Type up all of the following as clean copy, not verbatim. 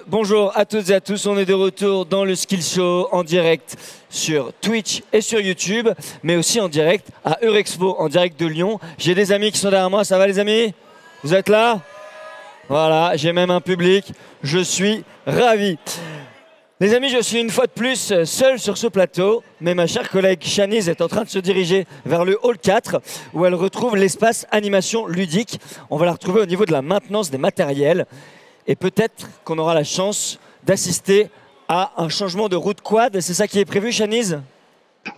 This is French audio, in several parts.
Bonjour à toutes et à tous, on est de retour dans le Skill Show en direct sur Twitch et sur YouTube, mais aussi en direct à Eurexpo, en direct de Lyon. J'ai des amis qui sont derrière moi, ça va les amis? Vous êtes là? Voilà, j'ai même un public, je suis ravi. Les amis, je suis une fois de plus seul sur ce plateau, mais ma chère collègue Shanice est en train de se diriger vers le hall 4 où elle retrouve l'espace animation ludique. On va la retrouver au niveau de la maintenance des matériels et peut-être qu'on aura la chance d'assister à un changement de route quad. C'est ça qui est prévu, Shanice?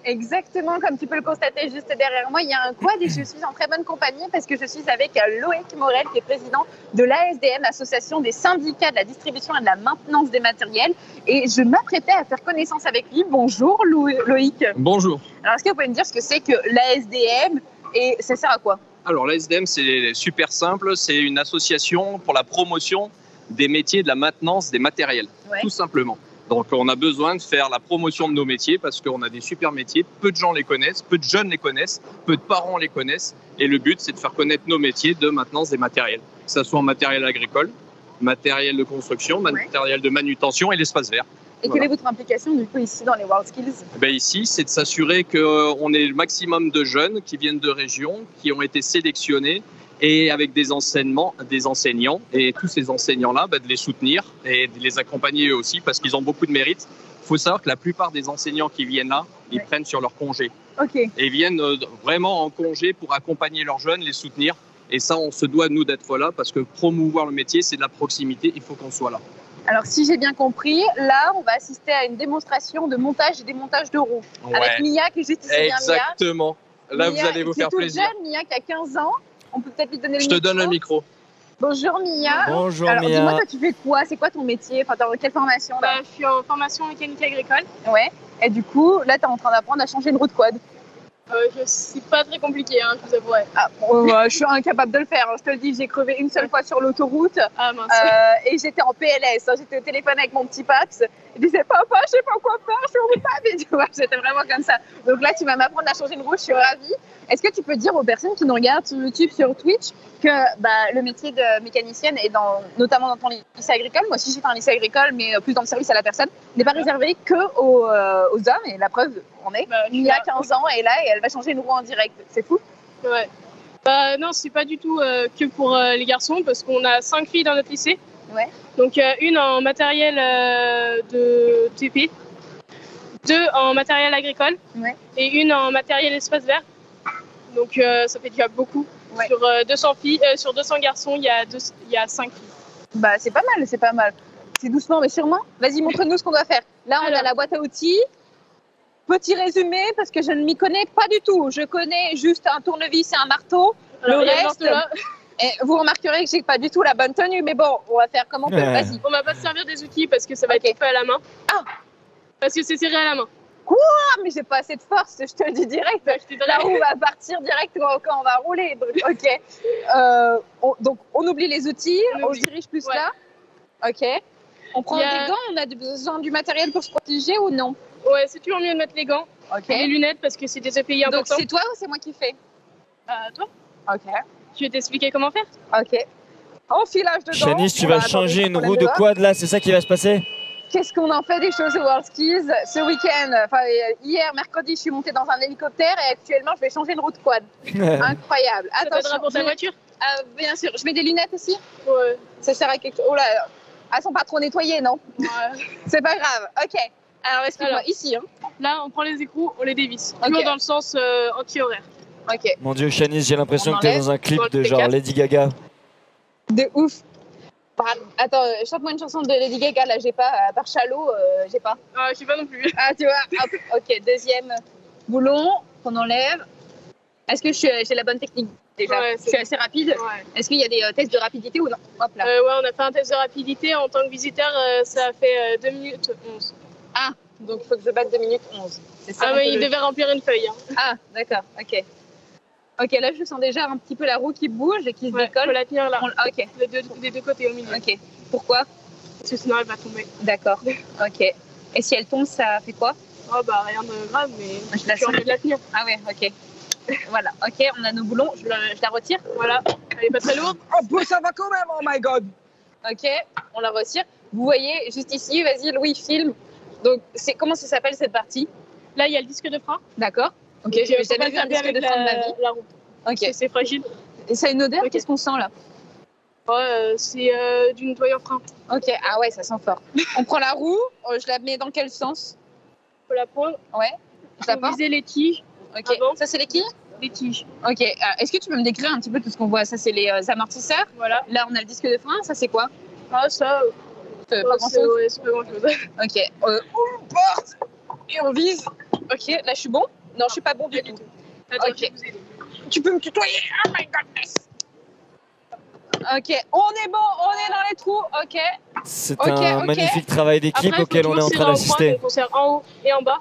Exactement, comme tu peux le constater juste derrière moi, il y a un quad et je suis en très bonne compagnie parce que je suis avec Loïc Morel qui est président de l'ASDM, Association des syndicats de la distribution et de la maintenance des matériels. Et je m'apprêtais à faire connaissance avec lui. Bonjour Loïc. Bonjour. Alors est-ce que vous pouvez me dire ce que c'est que l'ASDM et ça sert à quoi? Alors l'ASDM c'est super simple, c'est une association pour la promotion des métiers de la maintenance des matériels, tout simplement. Donc on a besoin de faire la promotion de nos métiers parce qu'on a des super métiers, peu de gens les connaissent, peu de jeunes les connaissent, peu de parents les connaissent. Et le but, c'est de faire connaître nos métiers de maintenance des matériels, que ce soit en matériel agricole, matériel de construction, matériel de manutention et l'espace vert. Et quelle est votre implication du coup ici dans les WorldSkills? Ici, c'est de s'assurer qu'on ait le maximum de jeunes qui viennent de régions, qui ont été sélectionnés et avec des enseignants, et tous ces enseignants-là, de les soutenir et de les accompagner eux aussi parce qu'ils ont beaucoup de mérite. Il faut savoir que la plupart des enseignants qui viennent là, ils prennent sur leur congé. Et ils viennent vraiment en congé pour accompagner leurs jeunes, les soutenir. Et ça, on se doit, nous, d'être là parce que promouvoir le métier, c'est de la proximité, il faut qu'on soit là. Alors, si j'ai bien compris, là, on va assister à une démonstration de montage et démontage de roues avec Mia qui est juste ici. Exactement. Là, Mia, vous allez vous faire plaisir. Jeune, Mia qui a 15 ans. On peut peut-être lui donner le micro. Je te donne le micro. Bonjour Mia. Bonjour Alors, Mia. dis-moi, toi, tu fais quoi? C'est quoi ton métier? Enfin, dans quelle formation là? Je suis en formation mécanique agricole. Ouais. Et du coup, là, tu es en train d'apprendre à changer une roue de quad. C'est pas très compliqué, hein, je vous avouerai. Ah, je suis incapable de le faire. Je te le dis, j'ai crevé une seule fois sur l'autoroute. Ah mince. Et j'étais en PLS. J'étais au téléphone avec mon petit paps. Il disait, papa, je sais pas quoi faire, je roule pas. Mais tu vois, j'étais vraiment comme ça. Donc là, tu vas m'apprendre à changer une roue. Je suis ravie. Est-ce que tu peux dire aux personnes qui nous regardent sur YouTube, sur Twitch, que le métier de mécanicienne, est notamment dans ton lycée agricole, moi aussi j'ai fait un lycée agricole, mais plus dans le service à la personne, n'est pas réservé qu'aux hommes. Et la preuve, on est. Mia a 15 ans et là, et elle va changer une roue en direct. C'est fou. Ouais. Non, c'est pas du tout que pour les garçons, parce qu'on a 5 filles dans notre lycée. Ouais. Donc une en matériel de TP, 2 en matériel agricole et une en matériel espace vert. Donc ça fait déjà beaucoup. Sur 200 filles, sur 200 garçons, il y a 5 filles. C'est pas mal, c'est pas mal. C'est doucement mais sûrement. Vas-y, montre-nous ce qu'on doit faire. Là, on a la boîte à outils. Petit résumé, parce que je ne m'y connais pas du tout. Je connais juste un tournevis et un marteau. Alors, le reste, et vous remarquerez que j'ai pas du tout la bonne tenue, mais bon, on va faire comme on peut. Vas-y. On va pas se servir des outils parce que ça va être fait à la main. Ah, parce que c'est serré à la main. Quoi? Mais j'ai pas assez de force, je te le dis direct. La roue va partir direct quand on va rouler. Donc, donc on oublie les outils, on se dirige plus là. Ok. On prend des gants, on a besoin du matériel pour se protéger ou non? Ouais, c'est toujours mieux de mettre les gants. Les lunettes parce que c'est des EPI importants. Donc c'est toi ou c'est moi qui fais? Toi. Ok. Je vais t'expliquer comment faire. Ok. Enfilage de gants. Shanice, tu vas changer une roue de quad là, c'est ça qui va se passer? Qu'est-ce qu'on en fait des choses au WorldSkills? Ce week-end, hier, mercredi, je suis montée dans un hélicoptère et actuellement, je vais changer une roue de quad. Incroyable. Ça t'aidera pour ta voiture? Bien sûr. Je mets des lunettes aussi? Ouais. Ça sert à quelque chose? Oh là, elles sont pas trop nettoyées, non? Ouais. C'est pas grave. Ok. Alors, explique-moi, ici. Là, on prend les écrous, on les dévisse. Toujours dans le sens anti-horaire. Ok. Mon Dieu, Shanice, j'ai l'impression que tu es dans un clip de genre Lady Gaga. De ouf. Attends, chante-moi une chanson de Lady Gaga, là, j'ai pas. À part Shallow, j'ai pas. Ah, je sais pas non plus. Ah, tu vois. Hop. Ok, deuxième boulon qu'on enlève. Est-ce que j'ai la bonne technique déjà? Je suis assez rapide. Est-ce qu'il y a des tests de rapidité ou non? Hop là. Ouais, on a fait un test de rapidité. En tant que visiteur, ça a fait 2 minutes 11. Ah, donc il faut que je batte 2 minutes 11. Ça, ah, mais il devait remplir une feuille. Ah, d'accord, ok. Ok, là je sens déjà un petit peu la roue qui bouge et qui se décolle. Il faut la tenir là. Ok. Des deux côtés au milieu. Ok. Pourquoi? Parce que sinon elle va tomber. D'accord. Ok. Et si elle tombe, ça fait quoi? Oh bah rien de grave, mais je la suis envie de la tenir. Ah ouais, ok. Voilà, ok, on a nos boulons, je la retire. Voilà, elle est pas très lourde. Oh, ça va quand même, oh my god. Ok, on la retire. Vous voyez, juste ici, vas-y, Louis, filme. Donc, comment ça s'appelle cette partie? Là, il y a le disque de frein. D'accord. Ok, j'avais jamais vu un disque de frein de ma vie. La roue. Ok. C'est fragile. Et ça a une odeur? Okay. Qu'est-ce qu'on sent là? C'est du nettoyant frein. Ok, ah ouais, ça sent fort. On prend la roue, je la mets dans quel sens? Faut la prendre. Ouais. Je la porte. Viser les tiges. Ok. Avant. Ça, c'est les quilles? Les tiges. Ok. Est-ce que tu peux me décrire un petit peu tout ce qu'on voit? Ça, c'est les amortisseurs. Voilà. Là, on a le disque de frein. Ça, c'est quoi? Ah, ça. Pas grand-chose. Ouais, c'est pas grand-chose. Ok. On porte et on vise. Ok. Là, je suis bon? Non, je suis pas bon du tout. Attends, ok. Tu peux me tutoyer? Oh my godness. Ok, on est bon, on est dans les trous, ok. C'est un magnifique travail d'équipe auquel on est en train d'assister. On serre en haut et en bas.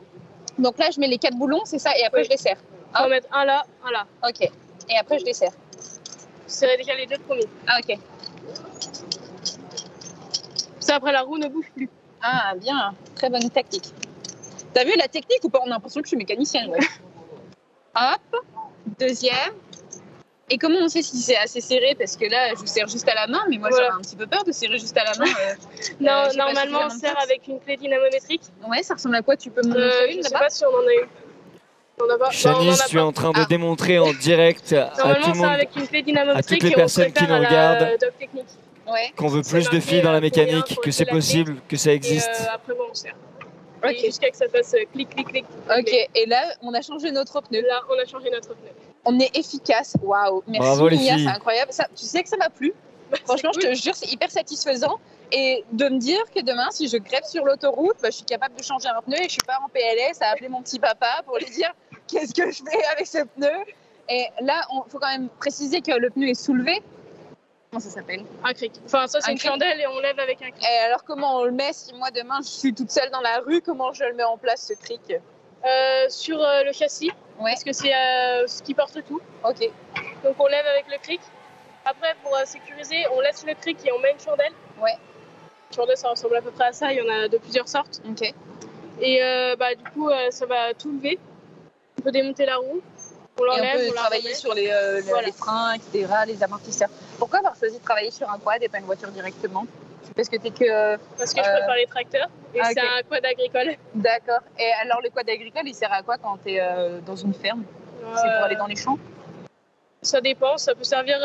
Donc là, je mets les 4 boulons, c'est ça, et après je les serre. On va mettre un là, un là. Ok, et après je les serre. Serrer déjà les 2 premiers. Ah, ok. Ça, après la roue ne bouge plus. Ah, bien, très bonne tactique. T'as vu la technique ou pas? On a l'impression que je suis mécanicienne, ouais. Hop, deuxième. Et comment on sait si c'est assez serré? Parce que là, je serre juste à la main, mais moi j'aurais un petit peu peur de serrer juste à la main. Non, normalement on serre avec une clé dynamométrique. Ouais, ça ressemble à quoi? Tu peux me montrer une? Je sais pas si on en a une. On a pas. Shanice, tu es en train de démontrer en direct à tout le monde, avec une clé dynamométrique, à toutes les personnes qui nous regardent, qu'on veut plus de filles dans la mécanique, que c'est possible, que ça existe. Après, bon, on serre. Jusqu'à que ça fasse clic, clic, clic. Ok, et là, on a changé notre pneu. Là, on a changé notre pneu. On est efficace, waouh, merci. Bravo, Mia, c'est incroyable. Ça, tu sais que ça m'a plu. Franchement, cool. Je te jure, c'est hyper satisfaisant. Et de me dire que demain, si je grève sur l'autoroute, je suis capable de changer un pneu et je suis pas en PLS à appeler mon petit papa pour lui dire qu'est-ce que je fais avec ce pneu. Et là, il faut quand même préciser que le pneu est soulevé. Comment ça s'appelle? Un cric. Enfin, ça, c'est une chandelle et on lève avec un cric. Et alors, comment on le met si moi, demain, je suis toute seule dans la rue? Comment je le mets en place, ce cric? Sur le châssis, parce que c'est ce qui porte tout. Ok. Donc, on lève avec le cric. Après, pour sécuriser, on laisse le cric et on met une chandelle. Ouais. Une chandelle, ça ressemble à peu près à ça. Il y en a de plusieurs sortes. Ok. Et du coup, ça va tout lever. On peut démonter la roue. On l'enlève, on peut travailler sur les freins, etc., les amortisseurs. Pourquoi avoir choisi de travailler sur un quad et pas une voiture directement? Parce que Parce que je préfère les tracteurs et c'est un quad agricole. D'accord. Et alors le quad agricole, il sert à quoi quand tu es dans une ferme? C'est pour aller dans les champs? Ça dépend, ça peut servir.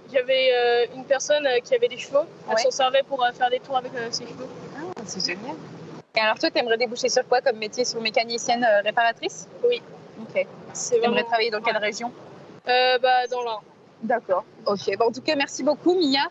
Il y avait une personne qui avait des chevaux, elle s'en servait pour faire des tours avec ses chevaux. Ah, c'est génial. Et alors toi, tu aimerais déboucher sur quoi comme métier? Sur mécanicienne réparatrice? Oui. Ok. Tu aimerais travailler dans quelle région? Dans l'Ain. D'accord. Ok. En tout cas, merci beaucoup, Mia.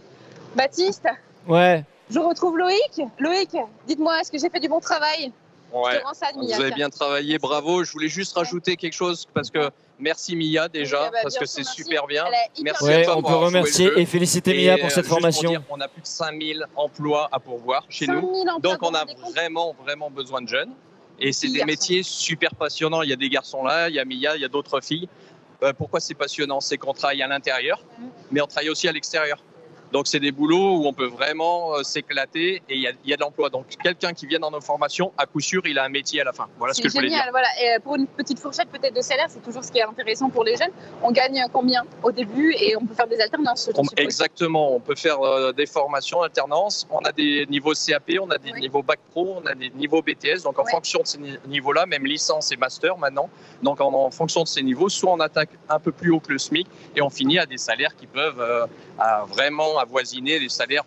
Baptiste? Ouais. Je retrouve Loïc. Loïc, dites-moi, est-ce que j'ai fait du bon travail? Ouais. Vous avez bien travaillé, bravo. Je voulais juste rajouter quelque chose parce que merci Mia déjà, parce que c'est super bien. Merci à toi. On peut remercier et féliciter Mia pour cette formation. Pour dire, on a plus de 5000 emplois à pourvoir chez nous. Donc on a vraiment besoin de jeunes. Et c'est des métiers super passionnants. Il y a des garçons là, il y a Mia, il y a d'autres filles. Pourquoi c'est passionnant? C'est qu'on travaille à l'intérieur, mais on travaille aussi à l'extérieur. Donc, c'est des boulots où on peut vraiment s'éclater et il y a de l'emploi. Donc, quelqu'un qui vient dans nos formations, à coup sûr, il a un métier à la fin. Voilà ce que je voulais dire. C'est génial, voilà. Et pour une petite fourchette peut-être de salaire, c'est toujours ce qui est intéressant pour les jeunes. On gagne combien au début et on peut faire des alternances? Exactement. On peut faire des formations, alternances. On a des niveaux CAP, on a des niveaux Bac Pro, on a des niveaux BTS. Donc, en fonction de ces niveaux-là, même licence et master maintenant. Donc, en fonction de ces niveaux, soit on attaque un peu plus haut que le SMIC et on finit à des salaires qui peuvent vraiment avoisiner les salaires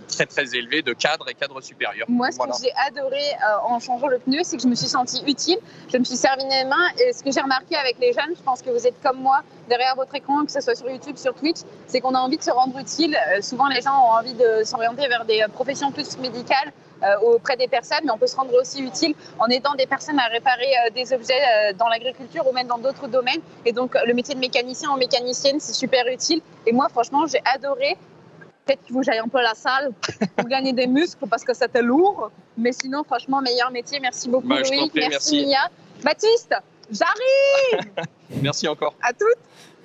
très élevés de cadres et cadres supérieurs. Moi, ce que j'ai adoré en changeant le pneu, c'est que je me suis sentie utile. Je me suis servi les mains. Et ce que j'ai remarqué avec les jeunes, je pense que vous êtes comme moi derrière votre écran, que ce soit sur YouTube, sur Twitch, c'est qu'on a envie de se rendre utile. Souvent, les gens ont envie de s'orienter vers des professions plus médicales auprès des personnes, mais on peut se rendre aussi utile en aidant des personnes à réparer des objets dans l'agriculture ou même dans d'autres domaines. Et donc, le métier de mécanicien ou mécanicienne, c'est super utile. Et moi, franchement, j'ai adoré. Peut-être qu'il faut que j'aille un peu à la salle pour gagner des muscles parce que c'était lourd. Mais sinon, franchement, meilleur métier. Merci beaucoup, Loïc. Merci, Mia. Baptiste, j'arrive. Merci encore. À toutes.